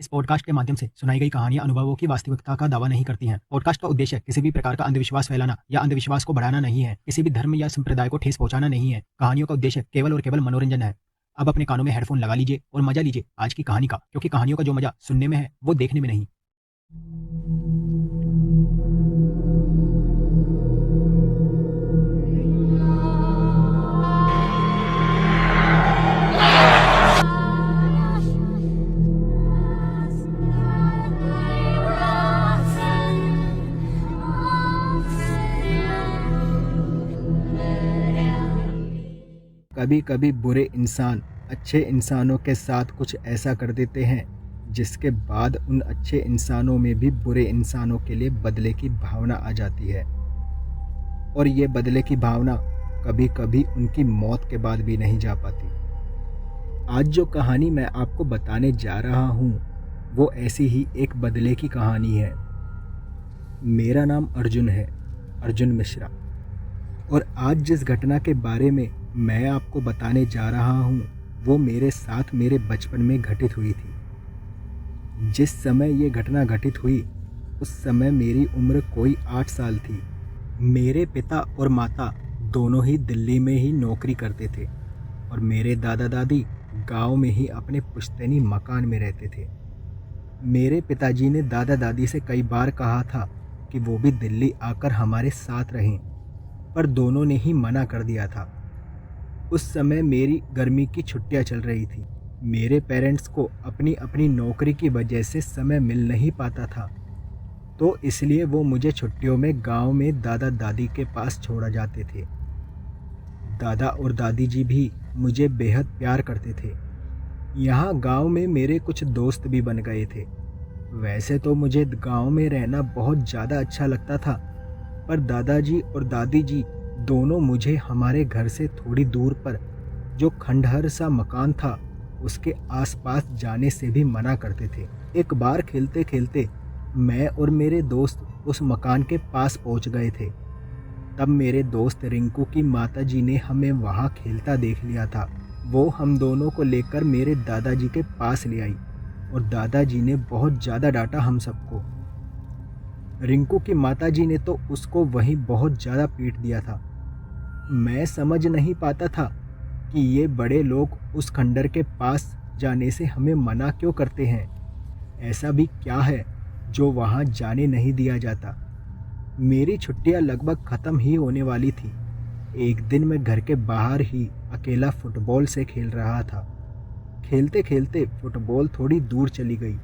इस पॉडकास्ट के माध्यम से सुनाई गई कहानियां अनुभवों की वास्तविकता का दावा नहीं करती हैं। पॉडकास्ट का उद्देश्य किसी भी प्रकार का अंधविश्वास फैलाना या अंधविश्वास को बढ़ाना नहीं है। किसी भी धर्म या संप्रदाय को ठेस पहुंचाना नहीं है। कहानियों का उद्देश्य केवल और केवल मनोरंजन है। अब अपने कानों में हेडफोन लगा लीजिए और मजा लीजिए आज की कहानी का, क्योंकि कहानियों का जो मजा सुनने में है वो देखने में नहीं। कभी कभी बुरे इंसान अच्छे इंसानों के साथ कुछ ऐसा कर देते हैं जिसके बाद उन अच्छे इंसानों में भी बुरे इंसानों के लिए बदले की भावना आ जाती है। और ये बदले की भावना कभी कभी उनकी मौत के बाद भी नहीं जा पाती। आज जो कहानी मैं आपको बताने जा रहा हूँ वो ऐसी ही एक बदले की कहानी है। मेरा नाम अर्जुन है, अर्जुन मिश्रा। और आज जिस घटना के बारे में मैं आपको बताने जा रहा हूँ वो मेरे साथ मेरे बचपन में घटित हुई थी। जिस समय ये घटना घटित हुई उस समय मेरी उम्र कोई 8 साल थी। मेरे पिता और माता दोनों ही दिल्ली में ही नौकरी करते थे और मेरे दादा दादी गांव में ही अपने पुश्तैनी मकान में रहते थे। मेरे पिताजी ने दादा दादी से कई बार कहा था कि वो भी दिल्ली आकर हमारे साथ रहें, पर दोनों ने ही मना कर दिया था। उस समय मेरी गर्मी की छुट्टियां चल रही थी। मेरे पेरेंट्स को अपनी अपनी नौकरी की वजह से समय मिल नहीं पाता था, तो इसलिए वो मुझे छुट्टियों में गांव में दादा दादी के पास छोड़ा जाते थे। दादा और दादी जी भी मुझे बेहद प्यार करते थे। यहाँ गांव में मेरे कुछ दोस्त भी बन गए थे। वैसे तो मुझे गांव में रहना बहुत ज़्यादा अच्छा लगता था, पर दादाजी और दादी जी दोनों मुझे हमारे घर से थोड़ी दूर पर जो खंडहर सा मकान था उसके आसपास जाने से भी मना करते थे। एक बार खेलते खेलते मैं और मेरे दोस्त उस मकान के पास पहुंच गए थे। तब मेरे दोस्त रिंकू की माताजी ने हमें वहां खेलता देख लिया था। वो हम दोनों को लेकर मेरे दादाजी के पास ले आई और दादाजी ने बहुत ज़्यादा डांटा हम सबको। रिंकू की माताजी ने तो उसको वहीं बहुत ज़्यादा पीट दिया था। मैं समझ नहीं पाता था कि ये बड़े लोग उस खंडर के पास जाने से हमें मना क्यों करते हैं। ऐसा भी क्या है जो वहाँ जाने नहीं दिया जाता। मेरी छुट्टियाँ लगभग ख़त्म ही होने वाली थी। एक दिन मैं घर के बाहर ही अकेला फुटबॉल से खेल रहा था। खेलते खेलते फुटबॉल थोड़ी दूर चली गई।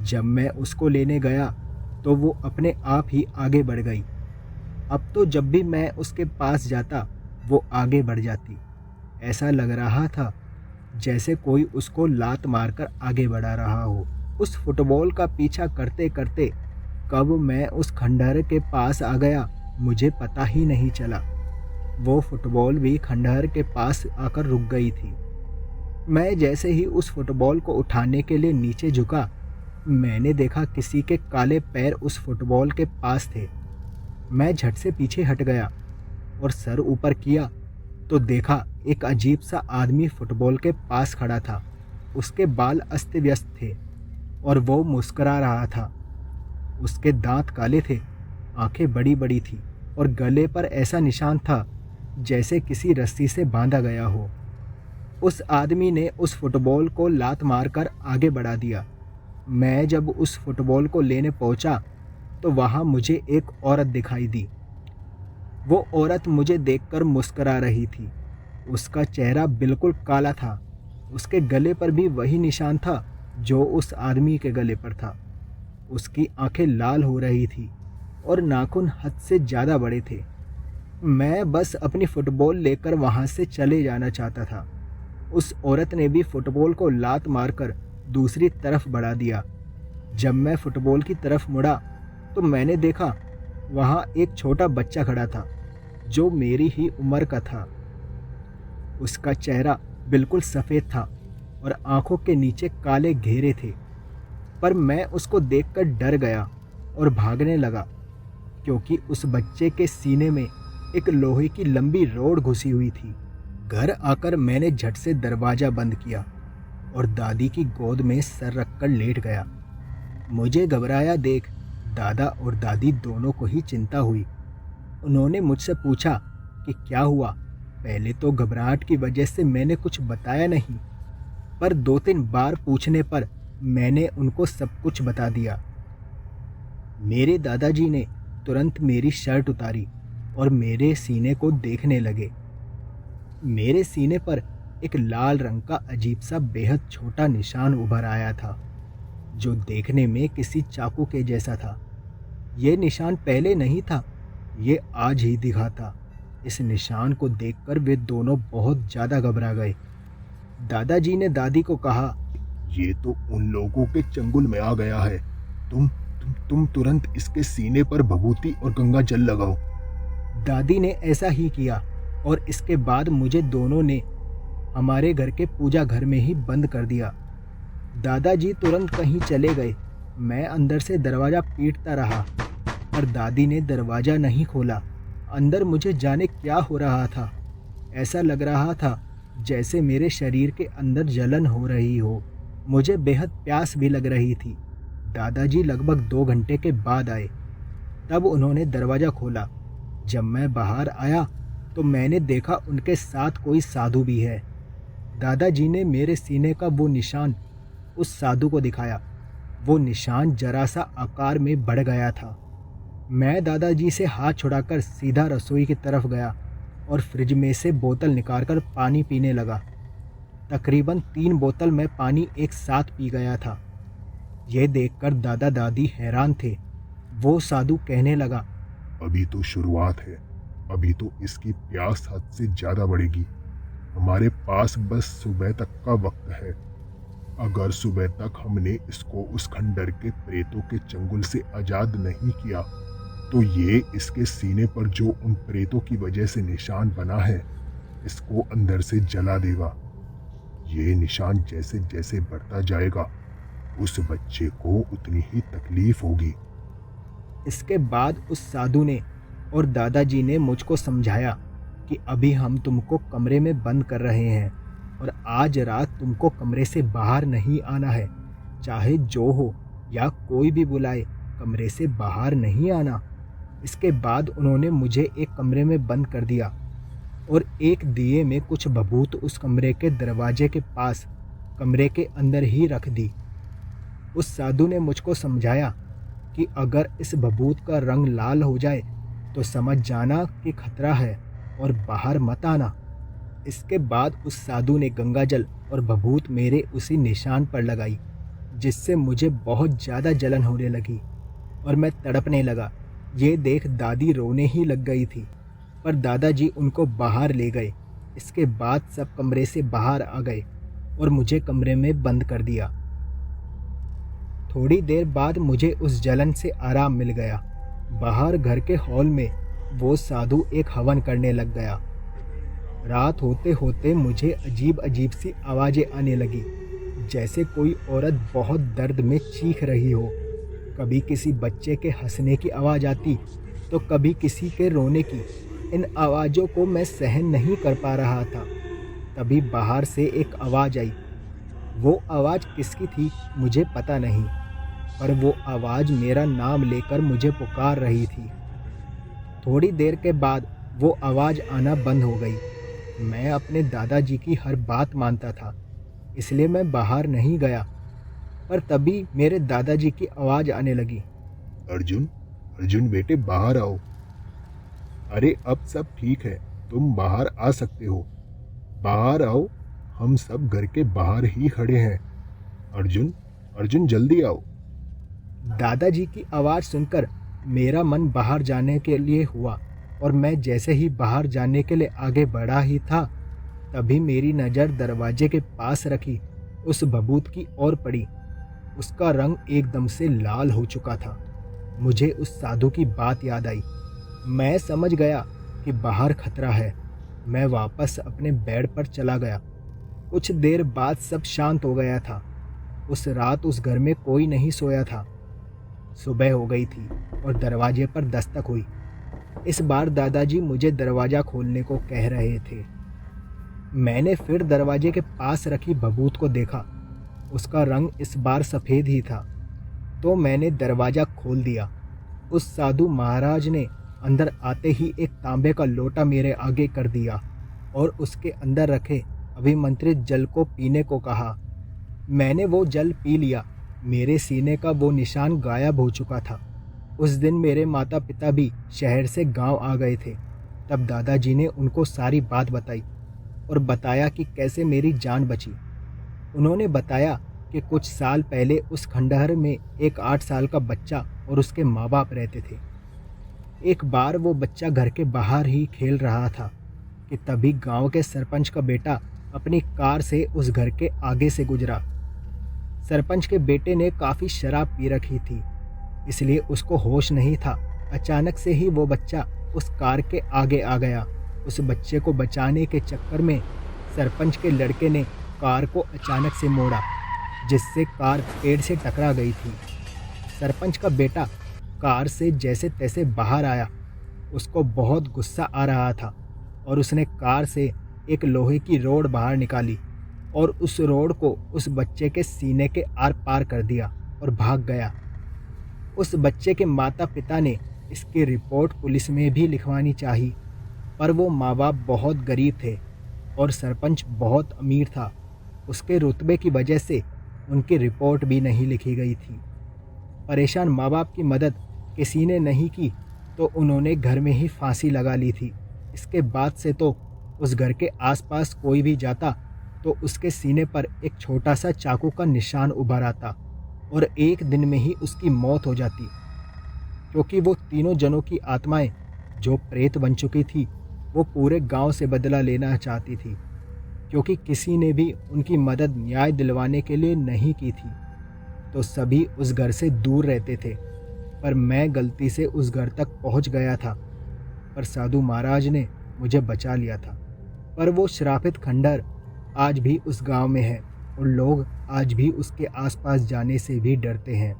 जब मैं उसको लेने गया तो वो अपने आप ही आगे बढ़ गई। अब तो जब भी मैं उसके पास जाता वो आगे बढ़ जाती। ऐसा लग रहा था जैसे कोई उसको लात मारकर आगे बढ़ा रहा हो। उस फुटबॉल का पीछा करते करते कब मैं उस खंडहर के पास आ गया मुझे पता ही नहीं चला। वो फुटबॉल भी खंडहर के पास आकर रुक गई थी। मैं जैसे ही उस फुटबॉल को उठाने के लिए नीचे झुका, मैंने देखा किसी के काले पैर उस फुटबॉल के पास थे। मैं झट से पीछे हट गया और सर ऊपर किया तो देखा एक अजीब सा आदमी फुटबॉल के पास खड़ा था। उसके बाल अस्त व्यस्त थे और वो मुस्करा रहा था। उसके दांत काले थे, आंखें बड़ी बड़ी थी और गले पर ऐसा निशान था जैसे किसी रस्सी से बांधा गया हो। उस आदमी ने उस फुटबॉल को लात मारकर आगे बढ़ा दिया। मैं जब उस फुटबॉल को लेने पहुंचा तो वहाँ मुझे एक औरत दिखाई दी। वो औरत मुझे देखकर मुस्करा रही थी। उसका चेहरा बिल्कुल काला था। उसके गले पर भी वही निशान था जो उस आदमी के गले पर था। उसकी आंखें लाल हो रही थी और नाखून हद से ज़्यादा बड़े थे। मैं बस अपनी फुटबॉल लेकर वहाँ से चले जाना चाहता था। उस औरत ने भी फुटबॉल को लात मारकर दूसरी तरफ बढ़ा दिया। जब मैं फुटबॉल की तरफ मुड़ा तो मैंने देखा वहाँ एक छोटा बच्चा खड़ा था जो मेरी ही उम्र का था। उसका चेहरा बिल्कुल सफ़ेद था और आंखों के नीचे काले घेरे थे। पर मैं उसको देखकर डर गया और भागने लगा, क्योंकि उस बच्चे के सीने में एक लोहे की लंबी रॉड घुसी हुई थी। घर आकर मैंने झट से दरवाज़ा बंद किया और दादी की गोद में सर रखकर लेट गया। मुझे घबराया देख दादा और दादी दोनों को ही चिंता हुई। उन्होंने मुझसे पूछा कि क्या हुआ। पहले तो घबराहट की वजह से मैंने कुछ बताया नहीं, पर 2-3 बार पूछने पर मैंने उनको सब कुछ बता दिया। मेरे दादाजी ने तुरंत मेरी शर्ट उतारी और मेरे सीने को देखने लगे। मेरे सीने पर एक लाल रंग का अजीब सा बेहद छोटा निशान उभर आया था, जो देखने में किसी चाकू के जैसा था। ये निशान पहले नहीं था, ये आज ही दिखा था। इस निशान को देखकर वे दोनों बहुत ज़्यादा घबरा गए। दादाजी ने दादी को कहा, ये तो उन लोगों के चंगुल में आ गया है। तुम तुरंत इसके सीने पर भभूति और गंगा जल लगाओ। दादी ने ऐसा ही किया और इसके बाद मुझे दोनों ने हमारे घर के पूजा घर में ही बंद कर दिया। दादाजी तुरंत कहीं चले गए। मैं अंदर से दरवाज़ा पीटता रहा, पर दादी ने दरवाज़ा नहीं खोला। अंदर मुझे जाने क्या हो रहा था। ऐसा लग रहा था जैसे मेरे शरीर के अंदर जलन हो रही हो। मुझे बेहद प्यास भी लग रही थी। दादाजी लगभग 2 घंटे के बाद आए। तब उन्होंने दरवाज़ा खोला। जब मैं बाहर आया तो मैंने देखा उनके साथ कोई साधु भी है। दादाजी ने मेरे सीने का वो निशान उस साधु को दिखाया। वो निशान जरा सा आकार में बढ़ गया था। मैं दादाजी से हाथ छुड़ाकर सीधा रसोई की तरफ गया और फ्रिज में से बोतल निकालकर पानी पीने लगा। तकरीबन 3 बोतल मैं पानी एक साथ पी गया था। यह देखकर दादा दादी हैरान थे। वो साधु कहने लगा, अभी तो शुरुआत है, अभी तो इसकी प्यास हद से ज़्यादा बढ़ेगी। हमारे पास बस सुबह तक का वक्त है। अगर सुबह तक हमने इसको उस खंडर के प्रेतों के चंगुल से आज़ाद नहीं किया तो ये इसके सीने पर जो उन प्रेतों की वजह से निशान बना है, इसको अंदर से जला देगा। ये निशान जैसे जैसे बढ़ता जाएगा, उस बच्चे को उतनी ही तकलीफ होगी। इसके बाद उस साधु ने और दादाजी ने मुझको समझाया कि अभी हम तुमको कमरे में बंद कर रहे हैं और आज रात तुमको कमरे से बाहर नहीं आना है। चाहे जो हो या कोई भी बुलाए, कमरे से बाहर नहीं आना। इसके बाद उन्होंने मुझे एक कमरे में बंद कर दिया और एक दिए में कुछ भभूत उस कमरे के दरवाजे के पास कमरे के अंदर ही रख दी। उस साधु ने मुझको समझाया कि अगर इस भभूत का रंग लाल हो जाए तो समझ जाना कि खतरा है और बाहर मत आना। इसके बाद उस साधु ने गंगाजल और भभूत मेरे उसी निशान पर लगाई, जिससे मुझे बहुत ज़्यादा जलन होने लगी और मैं तड़पने लगा। ये देख दादी रोने ही लग गई थी, पर दादाजी उनको बाहर ले गए। इसके बाद सब कमरे से बाहर आ गए और मुझे कमरे में बंद कर दिया। थोड़ी देर बाद मुझे उस जलन से आराम मिल गया। बाहर घर के हॉल में वो साधु एक हवन करने लग गया। रात होते होते मुझे अजीब अजीब सी आवाज़ें आने लगी, जैसे कोई औरत बहुत दर्द में चीख रही हो। कभी किसी बच्चे के हंसने की आवाज़ आती तो कभी किसी के रोने की। इन आवाज़ों को मैं सहन नहीं कर पा रहा था। तभी बाहर से एक आवाज़ आई। वो आवाज़ किसकी थी मुझे पता नहीं, पर वो आवाज़ मेरा नाम लेकर मुझे पुकार रही थी। थोड़ी देर के बाद वो आवाज़ आना बंद हो गई। मैं अपने दादाजी की हर बात मानता था, इसलिए मैं बाहर नहीं गया। पर तभी मेरे दादाजी की आवाज़ आने लगी, अर्जुन, अर्जुन बेटे बाहर आओ। अरे अब सब ठीक है, तुम बाहर आ सकते हो। बाहर आओ, हम सब घर के बाहर ही खड़े हैं। अर्जुन, अर्जुन जल्दी आओ। दादाजी की आवाज़ सुनकर मेरा मन बाहर जाने के लिए हुआ और मैं जैसे ही बाहर जाने के लिए आगे बढ़ा ही था, तभी मेरी नज़र दरवाजे के पास रखी उस भभूत की ओर पड़ी। उसका रंग एकदम से लाल हो चुका था। मुझे उस साधु की बात याद आई। मैं समझ गया कि बाहर खतरा है। मैं वापस अपने बेड पर चला गया। कुछ देर बाद सब शांत हो गया था। उस रात उस घर में कोई नहीं सोया था। सुबह हो गई थी और दरवाजे पर दस्तक हुई। इस बार दादाजी मुझे दरवाज़ा खोलने को कह रहे थे। मैंने फिर दरवाजे के पास रखी भभूत को देखा उसका रंग इस बार सफ़ेद ही था। तो मैंने दरवाज़ा खोल दिया। उस साधु महाराज ने अंदर आते ही एक तांबे का लोटा मेरे आगे कर दिया और उसके अंदर रखे अभिमंत्रित जल को पीने को कहा। मैंने वो जल पी लिया। मेरे सीने का वो निशान गायब हो चुका था। उस दिन मेरे माता पिता भी शहर से गांव आ गए थे। तब दादाजी ने उनको सारी बात बताई और बताया कि कैसे मेरी जान बची। उन्होंने बताया कि कुछ साल पहले उस खंडहर में एक 8 साल का बच्चा और उसके माँ बाप रहते थे। एक बार वो बच्चा घर के बाहर ही खेल रहा था कि तभी गांव के सरपंच का बेटा अपनी कार से उस घर के आगे से गुजरा। सरपंच के बेटे ने काफ़ी शराब पी रखी थी, इसलिए उसको होश नहीं था। अचानक से ही वो बच्चा उस कार के आगे आ गया। उस बच्चे को बचाने के चक्कर में सरपंच के लड़के ने कार को अचानक से मोड़ा, जिससे कार पेड़ से टकरा गई थी। सरपंच का बेटा कार से जैसे तैसे बाहर आया। उसको बहुत गुस्सा आ रहा था और उसने कार से एक लोहे की रोड बाहर निकाली और उस रोड को उस बच्चे के सीने के आर पार कर दिया और भाग गया। उस बच्चे के माता पिता ने इसकी रिपोर्ट पुलिस में भी लिखवानी चाहिए, पर वो माँ बाप बहुत गरीब थे और सरपंच बहुत अमीर था। उसके रुतबे की वजह से उनकी रिपोर्ट भी नहीं लिखी गई थी। परेशान माँ बाप की मदद किसी ने नहीं की तो उन्होंने घर में ही फांसी लगा ली थी। इसके बाद से तो उस घर के आसपास कोई भी जाता तो उसके सीने पर एक छोटा सा चाकू का निशान उभर आता और एक दिन में ही उसकी मौत हो जाती, क्योंकि वो तीनों जनों की आत्माएं जो प्रेत बन चुकी थी वो पूरे गांव से बदला लेना चाहती थी, क्योंकि किसी ने भी उनकी मदद न्याय दिलवाने के लिए नहीं की थी। तो सभी उस घर से दूर रहते थे, पर मैं गलती से उस घर तक पहुंच गया था। पर साधु महाराज ने मुझे बचा लिया था। पर वो श्रापित खंडहर आज भी उस गांव में है और लोग आज भी उसके आसपास जाने से भी डरते हैं।